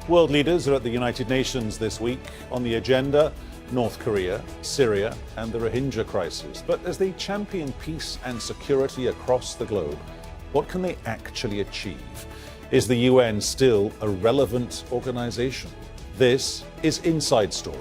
World leaders are at the United Nations this week. On the agenda, North Korea, Syria, and the Rohingya crisis. But as they champion peace and security across the globe, what can they actually achieve? Is the UN still a relevant organization? This is Inside Story.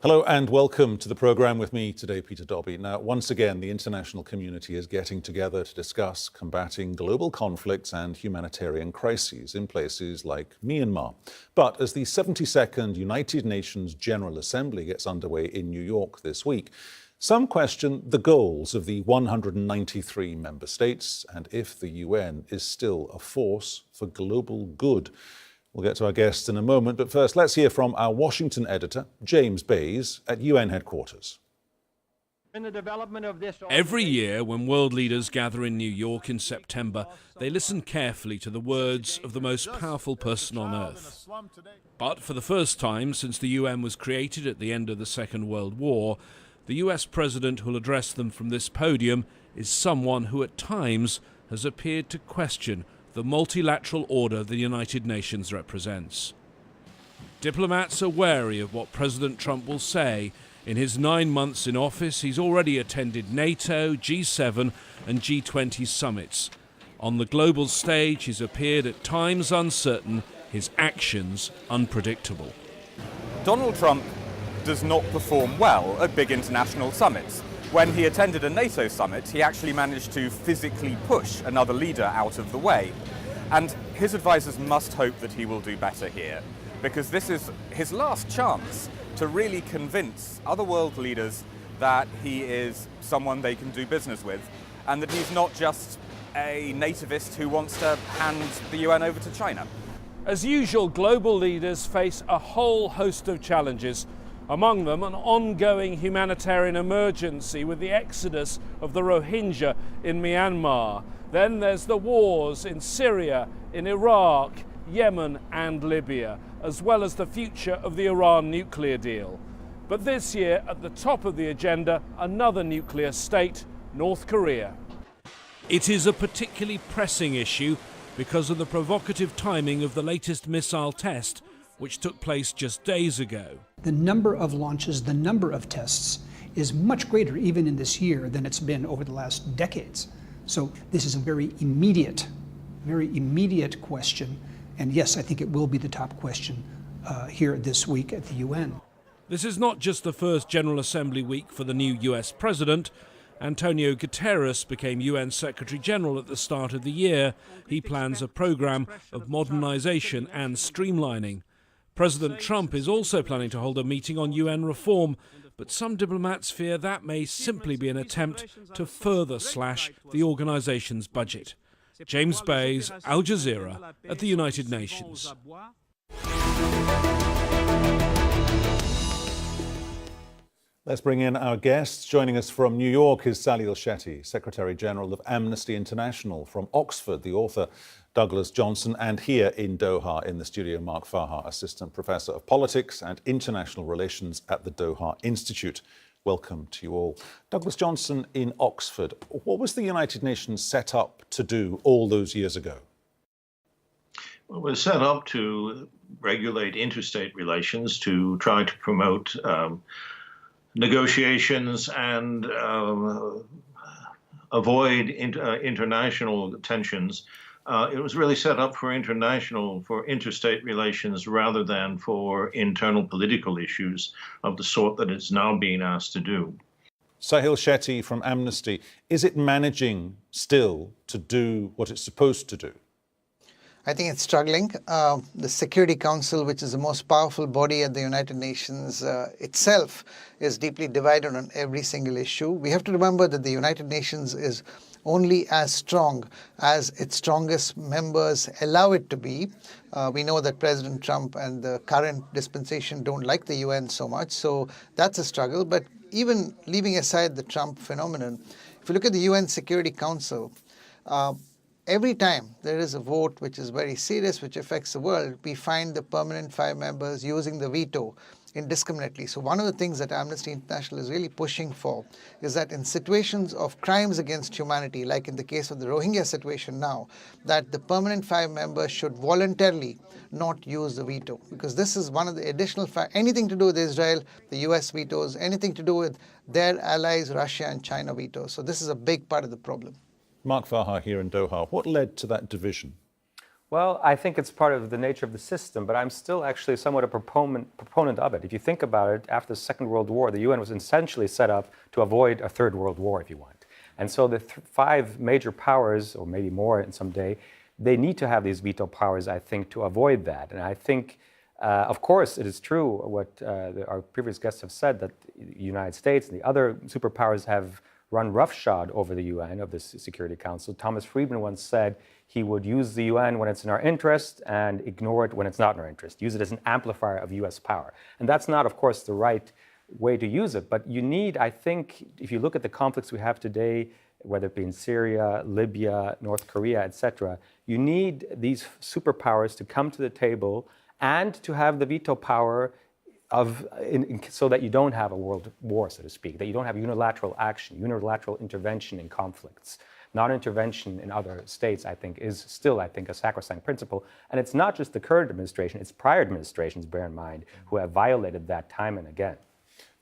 Hello and welcome to the programme. With me today, Peter Dobby. Now, once again, the international community is getting together to discuss combating global conflicts and humanitarian crises in places like Myanmar. But as the 72nd United Nations General Assembly gets underway in New York this week, some question the goals of the 193 member states and if the UN is still a force for global good. We'll get to our guests in a moment, but first let's hear from our Washington editor, James Bays, at UN headquarters. Every year when world leaders gather in New York in September, they listen carefully to the words of the most powerful person on earth. But for the first time since the UN was created at the end of the Second World War, the US president who'll address them from this podium is someone who at times has appeared to question the multilateral order the United Nations represents. Diplomats are wary of what President Trump will say. In his 9 months in office, he's already attended NATO, G7 and G20 summits. On the global stage, he's appeared at times uncertain, his actions unpredictable. Donald Trump does not perform well at big international summits. When he attended a NATO summit, he actually managed to physically push another leader out of the way. And his advisors must hope that he will do better here, because this is his last chance to really convince other world leaders that he is someone they can do business with, and that he's not just a nativist who wants to hand the UN over to China. As usual, global leaders face a whole host of challenges. Among them, an ongoing humanitarian emergency with the exodus of the Rohingya in Myanmar. Then there's the wars in Syria, in Iraq, Yemen and Libya, as well as the future of the Iran nuclear deal. But this year, at the top of the agenda, another nuclear state, North Korea. It is a particularly pressing issue because of the provocative timing of the latest missile test, which took place just days ago. The number of launches, the number of tests is much greater even in this year than it's been over the last decades. So this is a very immediate question. And yes, I think it will be the top question here this week at the UN. This is not just the first General Assembly week for the new US president. Antonio Guterres became UN Secretary General at the start of the year. He plans a program of modernization and streamlining. President Trump is also planning to hold a meeting on UN reform, but some diplomats fear that may simply be an attempt to further slash the organization's budget. James Bays, Al Jazeera, at the United Nations. Let's bring in our guests. Joining us from New York is Sahil Shetty, Secretary General of Amnesty International. From Oxford, the author Douglas Johnson, and here in Doha in the studio, Mark Farha, Assistant Professor of Politics and International Relations at the Doha Institute. Welcome to you all. Douglas Johnson in Oxford, what was the United Nations set up to do all those years ago? Well, it was set up to regulate interstate relations, to try to promote negotiations and avoid international tensions. It was really set up for interstate relations rather than for internal political issues of the sort that it's now being asked to do. Sahil Shetty from Amnesty, is it managing still to do what it's supposed to do? I think it's struggling. The Security Council, which is the most powerful body at the United Nations itself, is deeply divided on every single issue. We have to remember that the United Nations is only as strong as its strongest members allow it to be. We know that President Trump and the current dispensation don't like the UN so much, so that's a struggle. But even leaving aside the Trump phenomenon, if you look at the UN Security Council, every time there is a vote which is very serious, which affects the world, we find the permanent 5 members using the veto indiscriminately. So one of the things that Amnesty International is really pushing for is that in situations of crimes against humanity, like in the case of the Rohingya situation now, that the permanent 5 members should voluntarily not use the veto, because this is one of the additional anything to do with Israel, the US vetoes, anything to do with their allies, Russia and China vetoes. So this is a big part of the problem. Mark Vaha here in Doha. What led to that division? Well, I think it's part of the nature of the system, but I'm still actually somewhat a proponent of it. If you think about it, after the Second World War, the UN was essentially set up to avoid a Third World War, if you want. And so the 5 major powers, or maybe more in some day, they need to have these veto powers, I think, to avoid that. And I think, of course, it is true what our previous guests have said, that the United States and the other superpowers have run roughshod over the UN, of the Security Council. Thomas Friedman once said he would use the UN when it's in our interest and ignore it when it's not in our interest, use it as an amplifier of US power. And that's not, of course, the right way to use it. But you need, I think, if you look at the conflicts we have today, whether it be in Syria, Libya, North Korea, etc., you need these superpowers to come to the table and to have the veto power so that you don't have a world war, so to speak, that you don't have unilateral action, unilateral intervention in conflicts. Non-intervention in other states, I think, is still, a sacrosanct principle. And it's not just the current administration, it's prior administrations, bear in mind, who have violated that time and again.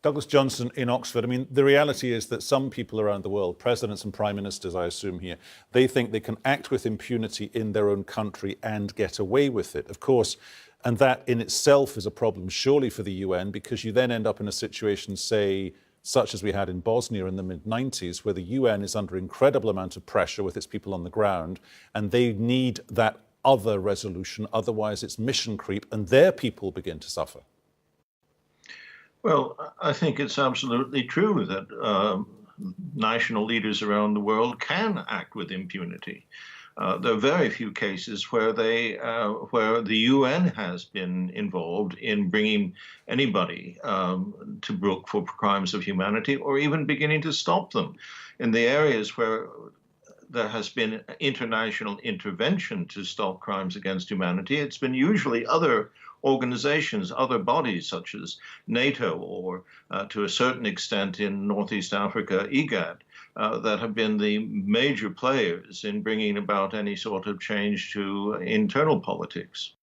Douglas Johnson in Oxford. I mean, the reality is that some people around the world, presidents and prime ministers, I assume here, they think they can act with impunity in their own country and get away with it. Of course, and that in itself is a problem, surely, for the UN, because you then end up in a situation, say, such as we had in Bosnia in the mid-90s, where the UN is under incredible amount of pressure with its people on the ground, and they need that other resolution, otherwise it's mission creep, and their people begin to suffer. Well, I think it's absolutely true that national leaders around the world can act with impunity. There are very few cases where where the UN has been involved in bringing anybody to book for crimes of humanity, or even beginning to stop them. In the areas where there has been international intervention to stop crimes against humanity, it's been usually other organizations, other bodies such as NATO, or to a certain extent in Northeast Africa, IGAD, that have been the major players in bringing about any sort of change to internal politics.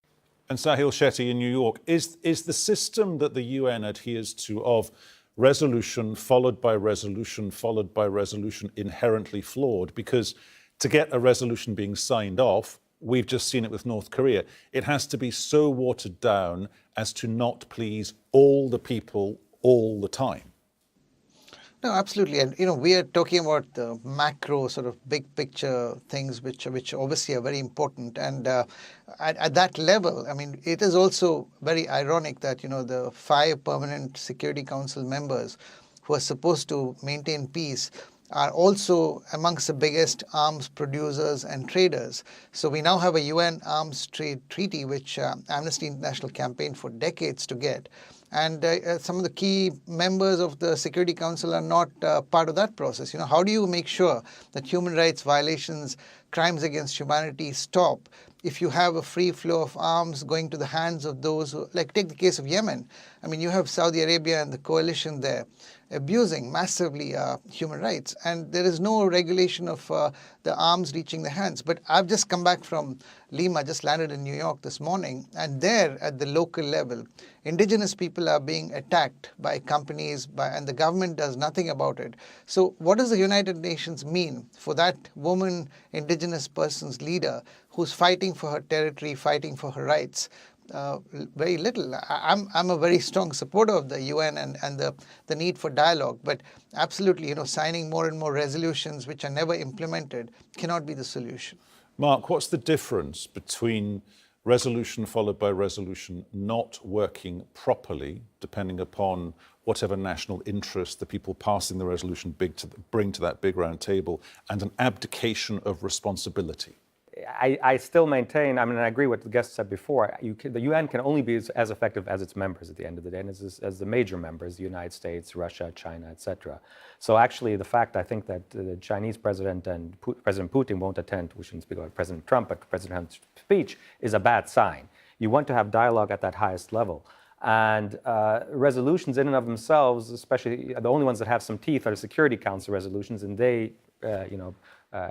And Sahil Shetty in New York, is the system that the UN adheres to of resolution followed by resolution followed by resolution inherently flawed? Because to get a resolution being signed off, we've just seen it with North Korea, it has to be so watered down as to not please all the people all the time. No, absolutely. And, we are talking about the macro sort of big picture things, which obviously are very important. And at that level, I mean, it is also very ironic that, the 5 permanent Security Council members who are supposed to maintain peace are also amongst the biggest arms producers and traders. So we now have a UN arms trade treaty, which Amnesty International campaigned for decades to get. And some of the key members of the Security Council are not part of that process. How do you make sure that human rights violations, crimes against humanity stop if you have a free flow of arms going to the hands of those who, like take the case of Yemen. I mean, you have Saudi Arabia and the coalition there abusing massively human rights, and there is no regulation of the arms reaching the hands. But I've just come back from Lima, just landed in New York this morning, and there at the local level, indigenous people are being attacked by companies, and the government does nothing about it. So what does the United Nations mean for that woman, indigenous person's leader who's fighting for her territory, fighting for her rights? Very little. I'm a very strong supporter of the UN and the need for dialogue, but absolutely, signing more and more resolutions which are never implemented cannot be the solution. Mark, what's the difference between resolution followed by resolution not working properly, depending upon whatever national interest the people passing the resolution bring to that big round table, and an abdication of responsibility? I still maintain, I mean, I agree with what the guest said before, the UN can only be as effective as its members at the end of the day, and as the major members, the United States, Russia, China, etc. So actually, the fact I think that the Chinese president and President Putin won't attend, we shouldn't speak about President Trump, but President Trump's speech is a bad sign. You want to have dialogue at that highest level. And resolutions in and of themselves, especially the only ones that have some teeth are the Security Council resolutions, and they,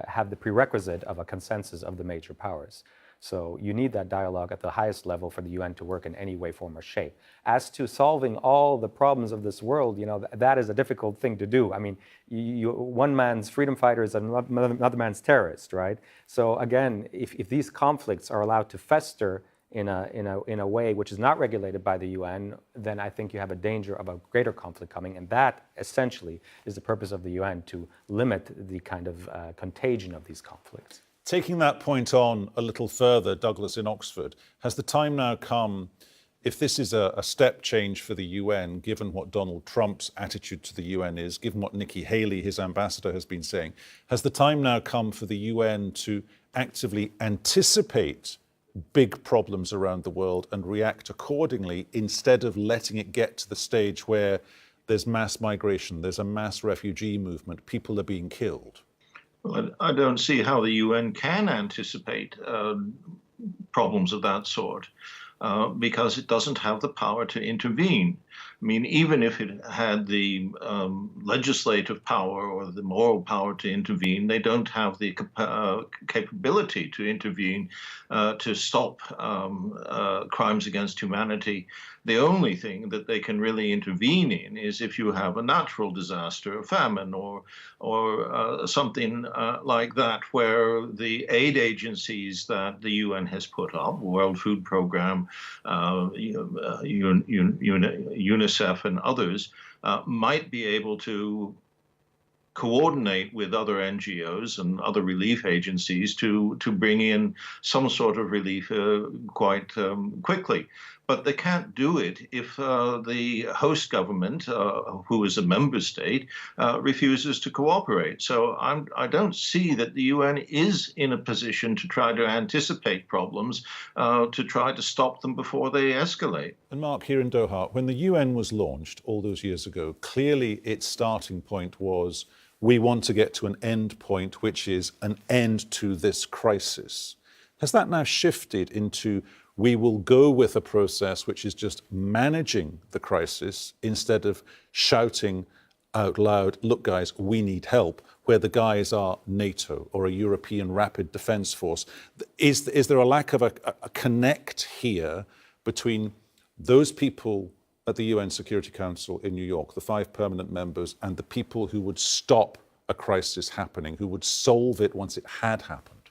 have the prerequisite of a consensus of the major powers. So you need that dialogue at the highest level for the UN to work in any way, form, or shape. As to solving all the problems of this world, that is a difficult thing to do. I mean, one man's freedom fighter is another man's terrorist, right? So again, if these conflicts are allowed to fester in a way which is not regulated by the UN, then I think you have a danger of a greater conflict coming, and that essentially is the purpose of the UN, to limit the kind of contagion of these conflicts. Taking that point on a little further, Douglas in Oxford, has the time now come, if this is a step change for the UN, given what Donald Trump's attitude to the UN is, given what Nikki Haley, his ambassador, has been saying, has the time now come for the UN to actively anticipate big problems around the world and react accordingly, instead of letting it get to the stage where there's mass migration, there's a mass refugee movement, people are being killed? Well, I don't see how the UN can anticipate problems of that sort, because it doesn't have the power to intervene. I mean, even if it had the legislative power or the moral power to intervene, they don't have the capability to intervene to stop crimes against humanity. The only thing that they can really intervene in is if you have a natural disaster, a famine, or something like that, where the aid agencies that the UN has put up, World Food Programme, UNICEF and others, might be able to coordinate with other NGOs and other relief agencies to bring in some sort of relief quite quickly. But they can't do it if the host government, who is a member state, refuses to cooperate. So I don't see that the UN is in a position to try to anticipate problems, to try to stop them before they escalate. And Mark, here in Doha, when the UN was launched all those years ago, clearly its starting point was, we want to get to an end point, which is an end to this crisis. Has that now shifted into, we will go with a process which is just managing the crisis instead of shouting out loud, look guys, we need help, where the guys are NATO or a European Rapid Defence Force? Is there a lack of a connect here between those people at the UN Security Council in New York, the 5 permanent members, and the people who would stop a crisis happening, who would solve it once it had happened?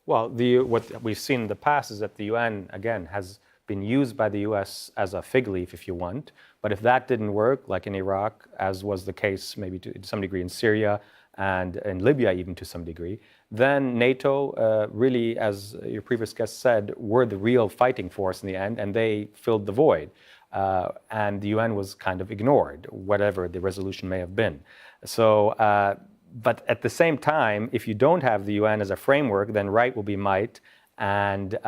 Well, what we've seen in the past is that the UN, again, has been used by the US as a fig leaf, if you want. But if that didn't work, like in Iraq, as was the case maybe to some degree in Syria and in Libya even to some degree, then NATO really, as your previous guest said, were the real fighting force in the end, and they filled the void. And the UN was kind of ignored, whatever the resolution may have been. So, but at the same time, if you don't have the UN as a framework, then right will be might, and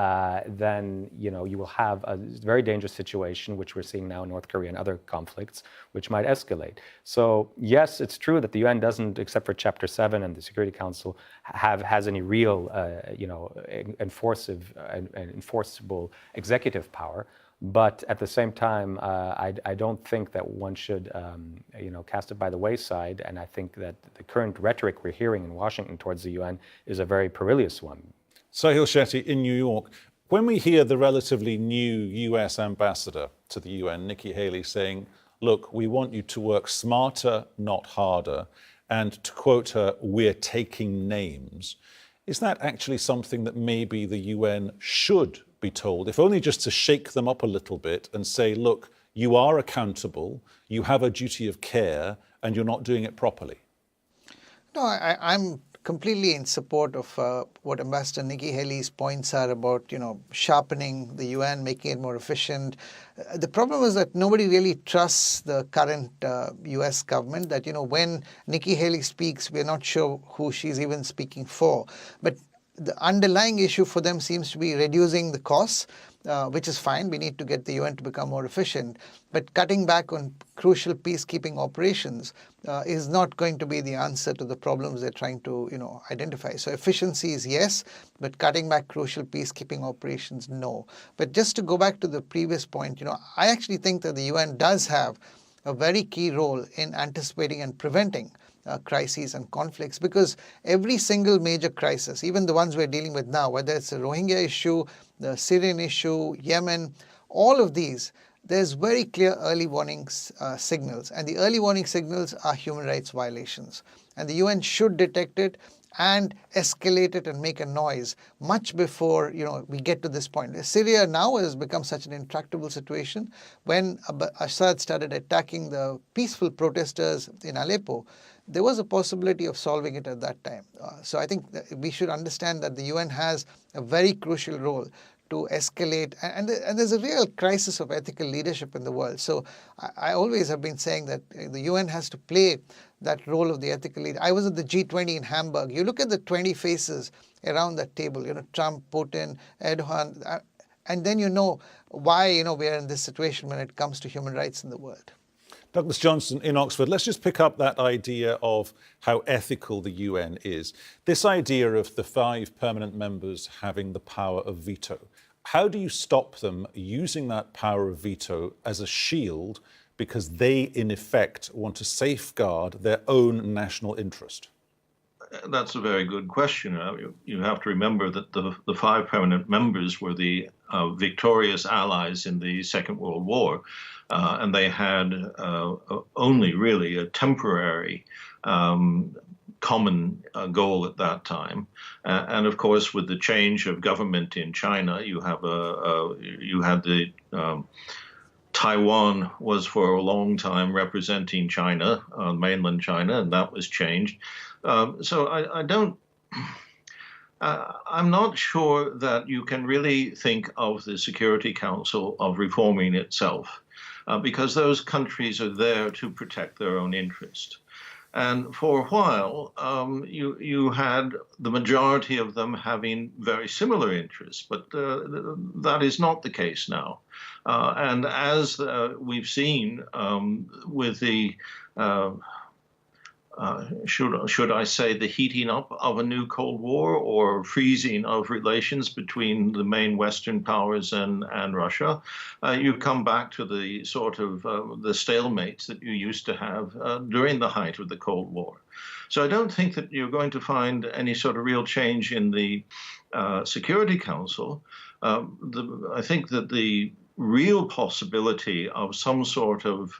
then you will have a very dangerous situation, which we're seeing now in North Korea and other conflicts, which might escalate. So yes, it's true that the UN doesn't, except for Chapter 7 and the Security Council, has any real enforceable executive power. But at the same time, I don't think that one should, cast it by the wayside. And I think that the current rhetoric we're hearing in Washington towards the UN is a very perilous one. Sahil Shetty in New York. When we hear the relatively new US ambassador to the UN, Nikki Haley, saying, look, we want you to work smarter, not harder, and to quote her, we're taking names, is that actually something that maybe the UN should be told, if only just to shake them up a little bit and say, look, you are accountable, you have a duty of care, and you're not doing it properly? No, I'm completely in support of what Ambassador Nikki Haley's points are about, sharpening the UN, making it more efficient. The problem is that nobody really trusts the current US government, that, when Nikki Haley speaks, we're not sure who she's even speaking for. But the underlying issue for them seems to be reducing the costs, which is fine. We need to get the UN to become more efficient. But cutting back on crucial peacekeeping operations is not going to be the answer to the problems they're trying to, identify. So efficiency is yes, but cutting back crucial peacekeeping operations, no. But just to go back to the previous point, I actually think that the UN does have a very key role in anticipating and preventing crises and conflicts, because every single major crisis, even the ones we're dealing with now, whether it's the Rohingya issue, the Syrian issue, Yemen, all of these, there's very clear early warning signals. And the early warning signals are human rights violations. And the UN should detect it and escalate it and make a noise much before we get to this point. Syria now has become such an intractable situation. When Assad started attacking the peaceful protesters in Aleppo, there was a possibility of solving it at that time. So I think that we should understand that the UN has a very crucial role to escalate, and there's a real crisis of ethical leadership in the world. So I always have been saying that the UN has to play that role of the ethical leader. I was at the G20 in Hamburg. You look at the 20 faces around that table, Trump, Putin, Erdogan, and then you know why we are in this situation when it comes to human rights in the world. Douglas Johnson in Oxford, let's just pick up that idea of how ethical the UN is. This idea of the 5 permanent members having the power of veto. How do you stop them using that power of veto as a shield because they, in effect, want to safeguard their own national interest? That's a very good question. You have to remember that the 5 permanent members were the victorious allies in the Second World War, and they had only really a temporary common goal at that time. And of course, with the change of government in China, you had the Taiwan was for a long time representing China, mainland China, and that was changed. So I'm not sure that you can really think of the Security Council of reforming itself, because those countries are there to protect their own interest. And for a while, you had the majority of them having very similar interests, but that is not the case now. And as we've seen with the should I say the heating up of a new Cold War or freezing of relations between the main Western powers and Russia, you come back to the sort of the stalemates that you used to have during the height of the Cold War. So I don't think that you're going to find any sort of real change in the Security Council. I think that the real possibility of some sort of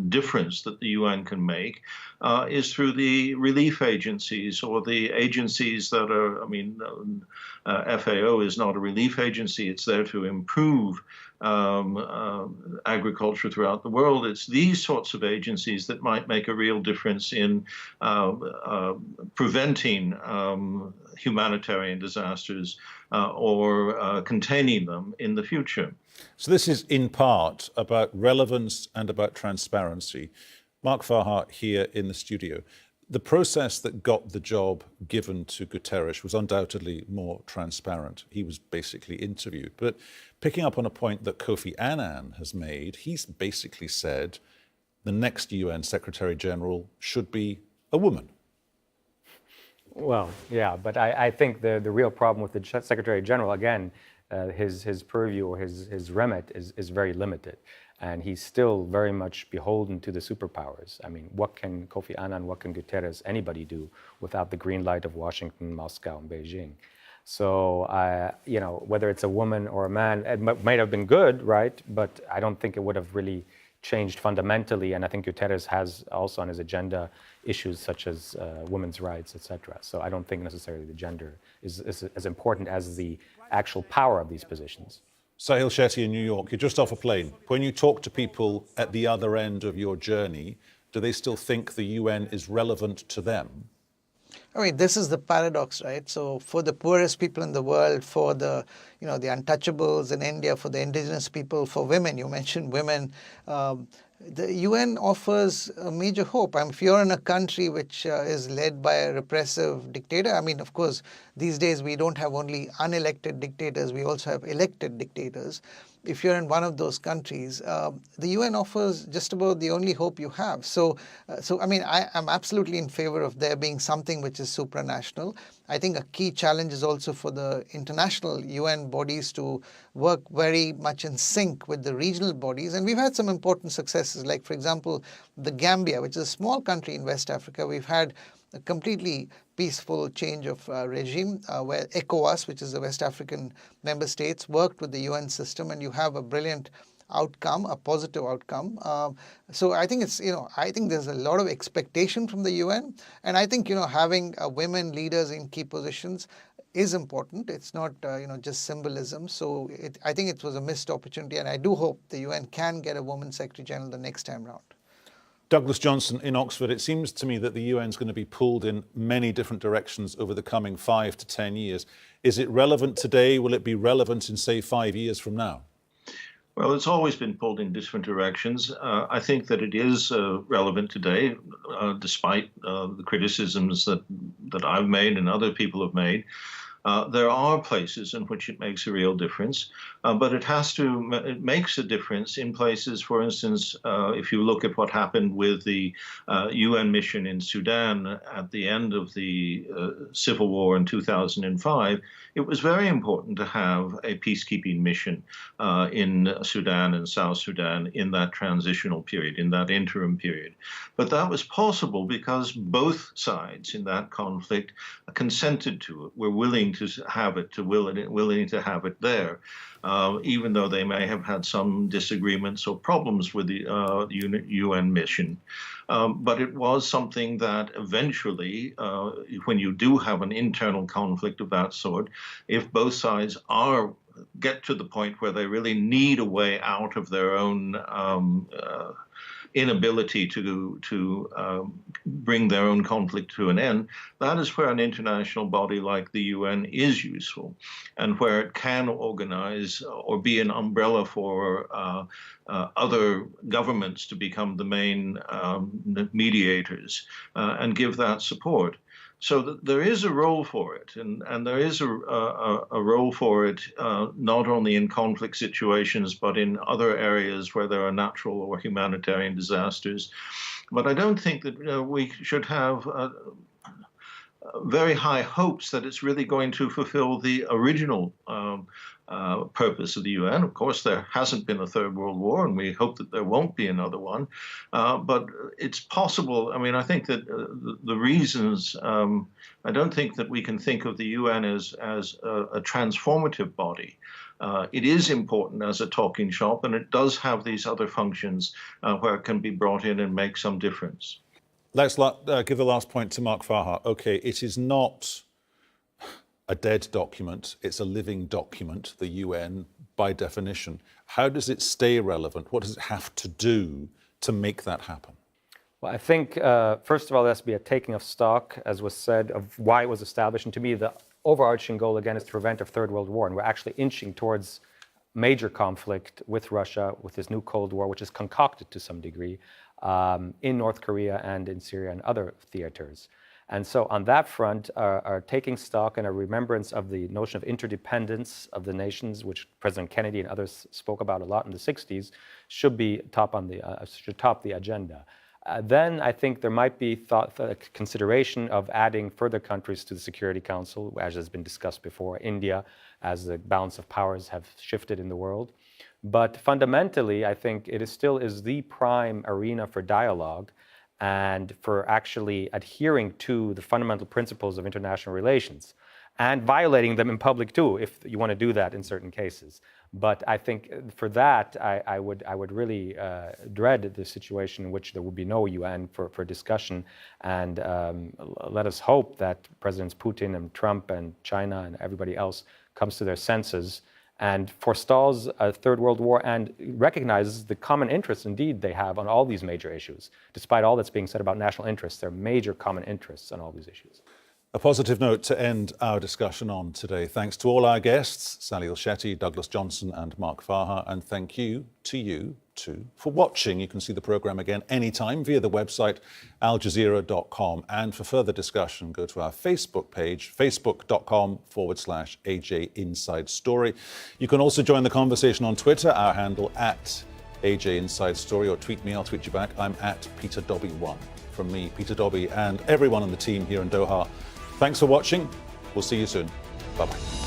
difference that the UN can make is through the relief agencies or the agencies that are, FAO is not a relief agency, it's there to improve agriculture throughout the world. It's these sorts of agencies that might make a real difference in preventing humanitarian disasters or containing them in the future. So this is in part about relevance and about transparency. Mark Farhart here in the studio. The process that got the job given to Guterres was undoubtedly more transparent. He was basically interviewed. But picking up on a point that Kofi Annan has made, he's basically said the next UN Secretary General should be a woman. Well, yeah, but I think the real problem with the Secretary General, again, his purview or his remit is very limited. And he's still very much beholden to the superpowers. I mean, what can Kofi Annan, what can Guterres, anybody do without the green light of Washington, Moscow, and Beijing? So, whether it's a woman or a man, it might have been good, right? But I don't think it would have really changed fundamentally. And I think Guterres has also on his agenda issues such as women's rights, etc. So I don't think necessarily the gender is as important as the actual power of these positions. Sahil Shetty in New York, you're just off a plane. When you talk to people at the other end of your journey, do they still think the UN is relevant to them? I mean, this is the paradox, right? So for the poorest people in the world, for the, the untouchables in India, for the indigenous people, for women, you mentioned women, the UN offers a major hope. If you're in a country which is led by a repressive dictator, of course, these days we don't have only unelected dictators, we also have elected dictators. If you're in one of those countries, the UN offers just about the only hope you have. I'm absolutely in favor of there being something which is supranational. I think a key challenge is also for the international UN bodies to work very much in sync with the regional bodies. And we've had some important successes, like, for example, the Gambia, which is a small country in West Africa. We've had a completely peaceful change of regime where ECOWAS, which is the West African member states, worked with the UN system, and you have a brilliant outcome, a positive outcome. So I think I think there's a lot of expectation from the UN, and I think having women leaders in key positions is important. It's not just symbolism. So I think it was a missed opportunity, and I do hope the UN can get a woman Secretary General the next time round. Douglas Johnson in Oxford, it seems to me that the UN is going to be pulled in many different directions over the coming 5 to 10 years. Is it relevant today? Will it be relevant in, say, 5 years from now? Well, it's always been pulled in different directions. I think that it is relevant today, despite the criticisms that I've made and other people have made. There are places in which it makes a real difference, but it makes a difference in places, for instance, if you look at what happened with the UN mission in Sudan at the end of the civil war in 2005, it was very important to have a peacekeeping mission in Sudan and South Sudan in that transitional period, in that interim period. But that was possible because both sides in that conflict consented to it, were willing to have it, willing to have it there, even though they may have had some disagreements or problems with the UN mission. But it was something that eventually, when you do have an internal conflict of that sort, if both sides get to the point where they really need a way out of their own inability to bring their own conflict to an end, that is where an international body like the UN is useful, and where it can organize or be an umbrella for other governments to become the main mediators and give that support. So there is a role for it, and there is a role for it not only in conflict situations, but in other areas where there are natural or humanitarian disasters. But I don't think that we should have very high hopes that it's really going to fulfill the original purpose of the UN. Of course, there hasn't been a third world war, and we hope that there won't be another one. But it's possible. I think that the reasons, I don't think that we can think of the UN as a transformative body. It is important as a talking shop, and it does have these other functions where it can be brought in and make some difference. Let's give the last point to Mark Farhat. Okay, it is not a dead document, it's a living document, the UN, by definition. How does it stay relevant? What does it have to do to make that happen? Well, I think, first of all, there has to be a taking of stock, as was said, of why it was established. And to me, the overarching goal, again, is to prevent a third world war. And we're actually inching towards major conflict with Russia, with this new Cold War, which is concocted to some degree in North Korea and in Syria and other theaters. And so on that front, our taking stock and a remembrance of the notion of interdependence of the nations, which President Kennedy and others spoke about a lot in the 60s, should be should top the agenda. Then I think there might be consideration of adding further countries to the Security Council, as has been discussed before, India, as the balance of powers have shifted in the world. But fundamentally, I think it still is the prime arena for dialogue and for actually adhering to the fundamental principles of international relations and violating them in public too, if you want to do that in certain cases. But I think for that, I would really dread the situation in which there would be no UN for discussion. And let us hope that Presidents Putin and Trump and China and everybody else comes to their senses and forestalls a third world war and recognizes the common interests indeed they have on all these major issues. Despite all that's being said about national interests, there are major common interests on all these issues. A positive note to end our discussion on today. Thanks to all our guests, Sally Ilshetti, Douglas Johnson and Mark Farha, and thank you too for watching. You can see the programme again anytime via the website aljazeera.com, and for further discussion go to our Facebook page, facebook.com/AJ Inside Story. You can also join the conversation on Twitter, our handle @AJ Inside Story, or tweet me, I'll tweet you back. I'm @PeterDobby1. From me, Peter Dobby, and everyone on the team here in Doha, thanks for watching. We'll see you soon. Bye-bye.